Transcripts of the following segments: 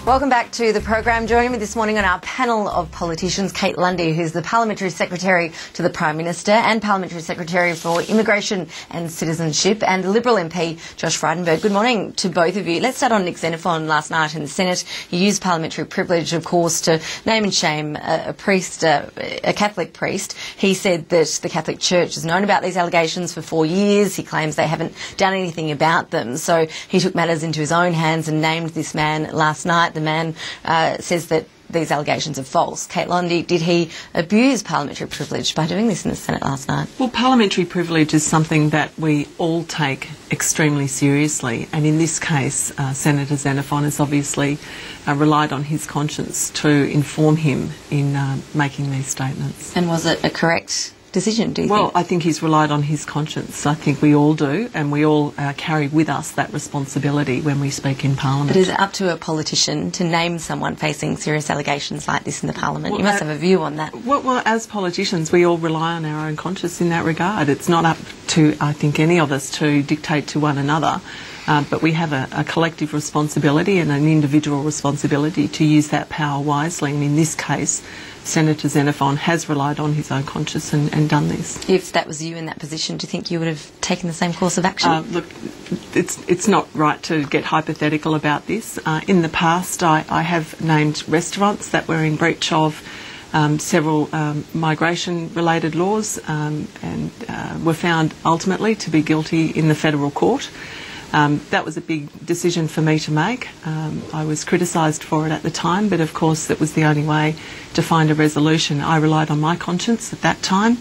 Welcome back to the program. Joining me this morning on our panel of politicians, Kate Lundy, who's the Parliamentary Secretary to the Prime Minister and Parliamentary Secretary for Immigration and Citizenship, and the Liberal MP, Josh Frydenberg. Good morning to both of you. Let's start on Nick Xenophon last night in the Senate. He used parliamentary privilege, of course, to name and shame a priest, a Catholic priest. He said that the Catholic Church has known about these allegations for 4 years. He claims they haven't done anything about them. So he took matters into his own hands and named this man last night. The man says that these allegations are false. Kate Lundy, did he abuse parliamentary privilege by doing this in the Senate last night? Well, parliamentary privilege is something that we all take extremely seriously, and in this case, Senator Xenophon has obviously relied on his conscience to inform him in making these statements. And was it a correct decision, do you think? Well, I think he's relied on his conscience. I think we all do, and we all carry with us that responsibility when we speak in Parliament. But is it up to a politician to name someone facing serious allegations like this in the Parliament? Well, you must have a view on that. Well, as politicians, we all rely on our own conscience in that regard. It's not up to, I think, any of us to dictate to one another. But we have a collective responsibility and an individual responsibility to use that power wisely. And in this case, Senator Xenophon has relied on his own conscience and done this. If that was you in that position, do you think you would have taken the same course of action? Look, it's not right to get hypothetical about this. In the past, I have named restaurants that were in breach of several migration-related laws and were found ultimately to be guilty in the federal court. That was a big decision for me to make. I was criticised for it at the time, but of course that was the only way to find a resolution. I relied on my conscience at that time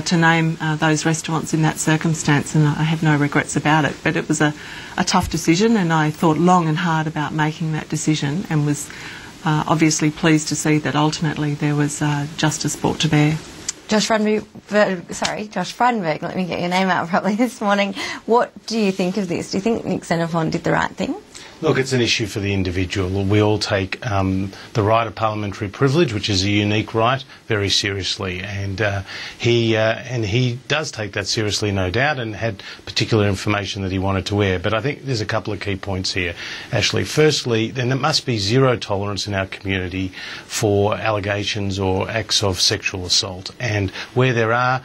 to name those restaurants in that circumstance, and I have no regrets about it. But it was a tough decision, and I thought long and hard about making that decision, and was obviously pleased to see that ultimately there was justice brought to bear. Josh Frydenberg, let me get your name out properly this morning. What do you think of this? Do you think Nick Xenophon did the right thing? Look, it's an issue for the individual. We all take the right of parliamentary privilege, which is a unique right, very seriously, and he does take that seriously, no doubt, and had particular information that he wanted to air. But I think there's a couple of key points here, Ashleigh. Firstly, then there must be zero tolerance in our community for allegations or acts of sexual assault, and where there are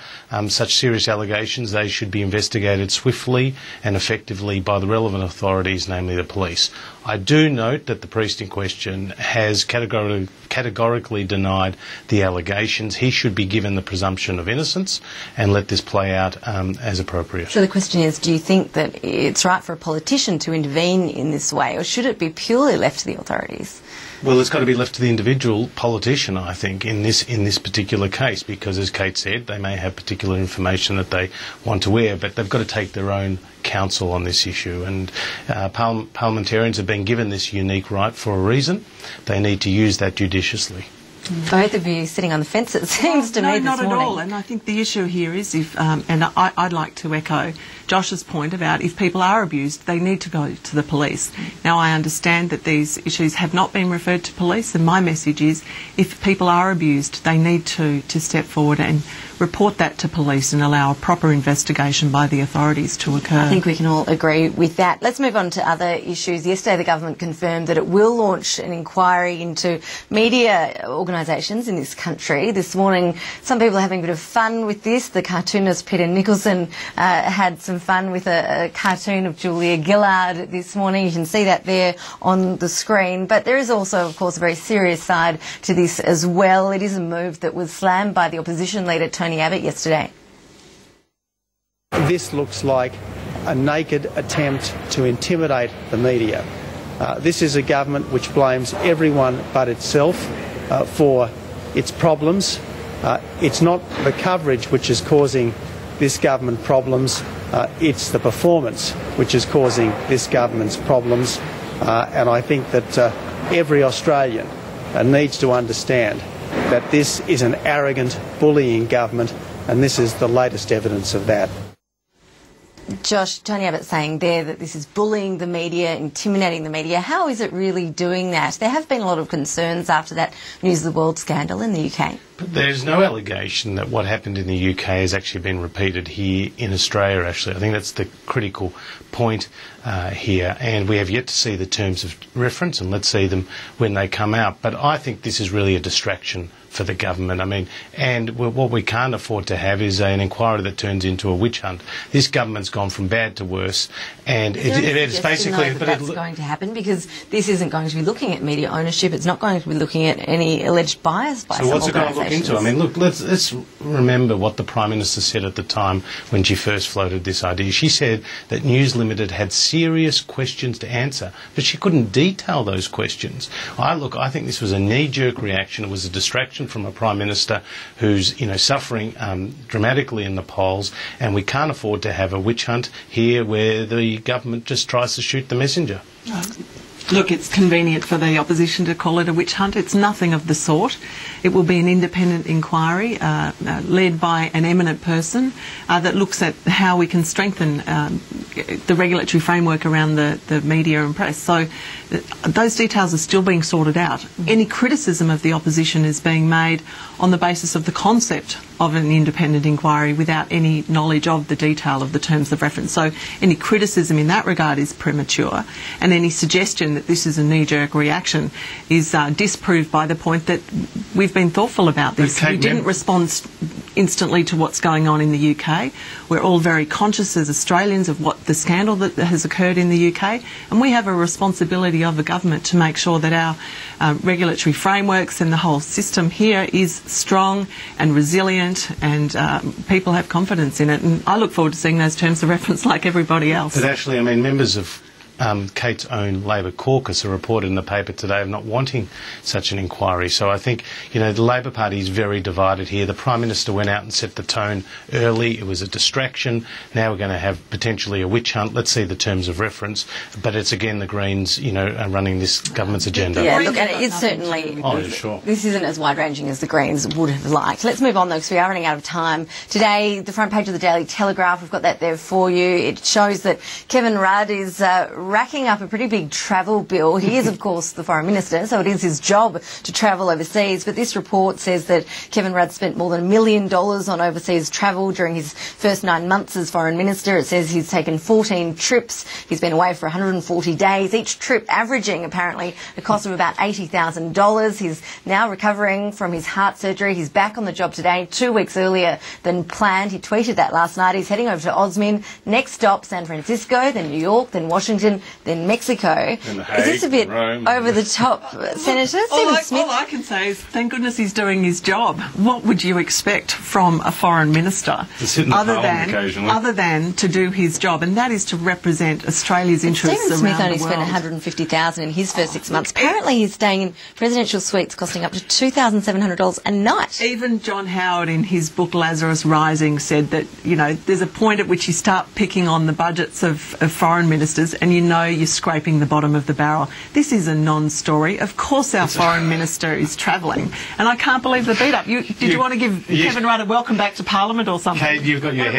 such serious allegations, they should be investigated swiftly and effectively by the relevant authorities, namely the police. I do note that the priest in question has categorically denied the allegations. He should be given the presumption of innocence and let this play out as appropriate. So the question is, do you think that it's right for a politician to intervene in this way, or should it be purely left to the authorities? Well, it's got to be left to the individual politician, I think, in this particular case, because, as Kate said, they may have particular information that they want to air, but they've got to take their own counsel on this issue. And parliamentarians have been given this unique right for a reason. They need to use that judiciously. Both of you sitting on the fence, it seems to me this morning. No, not at all. And I think the issue here is, if, and I'd like to echo Josh's point about if people are abused, they need to go to the police. Now, I understand that these issues have not been referred to police, and my message is, if people are abused, they need to step forward and report that to police and allow a proper investigation by the authorities to occur. I think we can all agree with that. Let's move on to other issues. Yesterday the government confirmed that it will launch an inquiry into media organisations in this country. This morning some people are having a bit of fun with this. The cartoonist Peter Nicholson had some fun with a cartoon of Julia Gillard this morning. You can see that there on the screen. But there is also, of course, a very serious side to this as well. It is a move that was slammed by the opposition leader Tony Abbott yesterday. This looks like a naked attempt to intimidate the media. This is a government which blames everyone but itself for its problems. It's not the coverage which is causing this government problems, it's the performance which is causing this government's problems. And I think that every Australian needs to understand that this is an arrogant, bullying government, and this is the latest evidence of that. Josh, Tony Abbott saying there that this is bullying the media, intimidating the media. How is it really doing that? There have been a lot of concerns after that News of the World scandal in the UK. But there's no allegation that what happened in the UK has actually been repeated here in Australia, actually. I think that's the critical point here. And we have yet to see the terms of reference, and let's see them when they come out. But I think this is really a distraction for the government. I mean, and what we can't afford to have is an inquiry that turns into a witch hunt. This government's gone from bad to worse, and it's basically... But that's going to happen, because this isn't going to be looking at media ownership. It's not going to be looking at any alleged bias by some organisations. So what's it going to look into? I mean, look, let's remember what the Prime Minister said at the time when she first floated this idea. She said that News Limited had serious questions to answer, but she couldn't detail those questions. I think this was a knee-jerk reaction. It was a distraction from a Prime Minister who's, suffering dramatically in the polls, and we can't afford to have a witch hunt here where the government just tries to shoot the messenger. Look, it's convenient for the opposition to call it a witch hunt. It's nothing of the sort. It will be an independent inquiry led by an eminent person that looks at how we can strengthen the regulatory framework around the media and press. So those details are still being sorted out. Any criticism of the opposition is being made on the basis of the concept of an independent inquiry without any knowledge of the detail of the terms of reference. So any criticism in that regard is premature, and any suggestion that this is a knee-jerk reaction is disproved by the point that we've been thoughtful about this. We didn't respond instantly to what's going on in the UK. We're all very conscious as Australians of what the scandal that has occurred in the UK, and we have a responsibility of the government to make sure that our regulatory frameworks and the whole system here is strong and resilient, and people have confidence in it. And I look forward to seeing those terms of reference like everybody else. But actually, I mean, members of Kate's own Labor caucus are reported in the paper today of not wanting such an inquiry. So I think, the Labor Party is very divided here. The Prime Minister went out and set the tone early. It was a distraction. Now we're going to have potentially a witch hunt. Let's see the terms of reference. But it's again the Greens, are running this government's agenda. Yeah, look, and it is certainly... Oh, yeah, sure. This isn't as wide-ranging as the Greens would have liked. Let's move on, though, because we are running out of time. Today, the front page of the Daily Telegraph, we've got that there for you. It shows that Kevin Rudd is racking up a pretty big travel bill. He is, of course, the Foreign Minister, so it is his job to travel overseas. But this report says that Kevin Rudd spent more than $1 million on overseas travel during his first 9 months as Foreign Minister. It says he's taken 14 trips. He's been away for 140 days, each trip averaging, apparently, a cost of about $80,000. He's now recovering from his heart surgery. He's back on the job today, 2 weeks earlier than planned. He tweeted that last night. He's heading over to Osmin. Next stop, San Francisco, then New York, then Washington, then Mexico. Is this a bit over the top, Senator? All I can say is, thank goodness he's doing his job. What would you expect from a foreign minister other than to do his job? And that is to represent Australia's interests around the world. Stephen Smith only spent $150,000 in his first 6 months. Apparently he's staying in presidential suites costing up to $2,700 a night. Even John Howard in his book Lazarus Rising said that, there's a point at which you start picking on the budgets of foreign ministers and you're scraping the bottom of the barrel. This is a non-story. Of course our foreign minister is travelling, and I can't believe the beat-up. Did you want to give Kevin Rudd a welcome back to Parliament or something? Kate, you've got your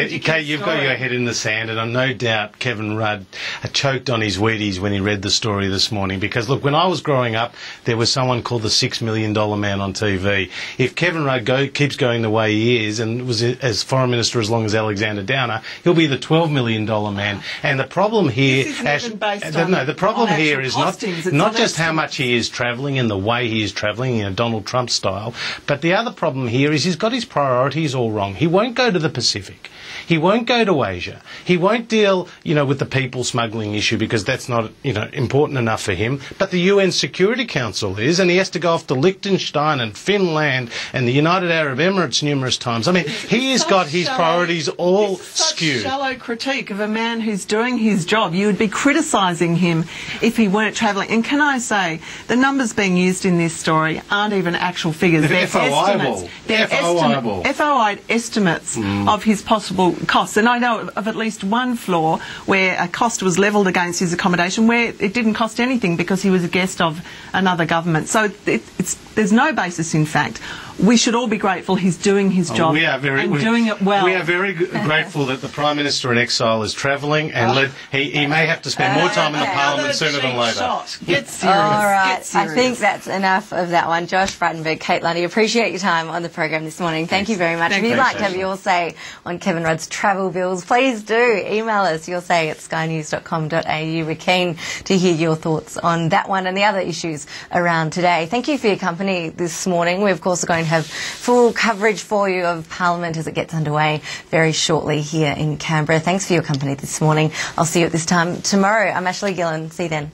head in the sand, and no doubt Kevin Rudd choked on his Wheaties when he read the story this morning, because look, when I was growing up there was someone called the $6 million man on TV. If Kevin Rudd keeps going the way he is and was as foreign minister as long as Alexander Downer, he'll be the $12 million man. And the problem here... the problem here is not just how much he is travelling and the way he is travelling, Donald Trump style, but the other problem here is he's got his priorities all wrong. He won't go to the Pacific. He won't go to Asia. He won't deal, with the people smuggling issue because that's not, important enough for him. But the UN Security Council is, and he has to go off to Liechtenstein and Finland and the United Arab Emirates numerous times. I mean, he has got his priorities all skewed. Such shallow critique of a man who's doing his job. You would be criticising him if he weren't travelling. And can I say, the numbers being used in this story aren't even actual figures. They're estimates. They're FOI estimates of his possible costs. And I know of at least one floor where a cost was levelled against his accommodation where it didn't cost anything because he was a guest of another government. So there's no basis in fact. we should all be grateful he's doing his job We are very, and doing it well. We are very grateful that the Prime Minister in exile is travelling, and he may have to spend more time in the Parliament sooner than later. Get serious. All right, Get serious. I think that's enough of that one. Josh Frydenberg, Kate Lundy, appreciate your time on the program this morning. Thank you very much. If you'd like to have your say on Kevin Rudd's travel bills, please do email us your say at skynews.com.au. We're keen to hear your thoughts on that one and the other issues around today. Thank you for your company this morning. We, of course, are going to have full coverage for you of Parliament as it gets underway very shortly here in Canberra. Thanks for your company this morning. I'll see you at this time tomorrow. I'm Ashleigh Gillon. See you then.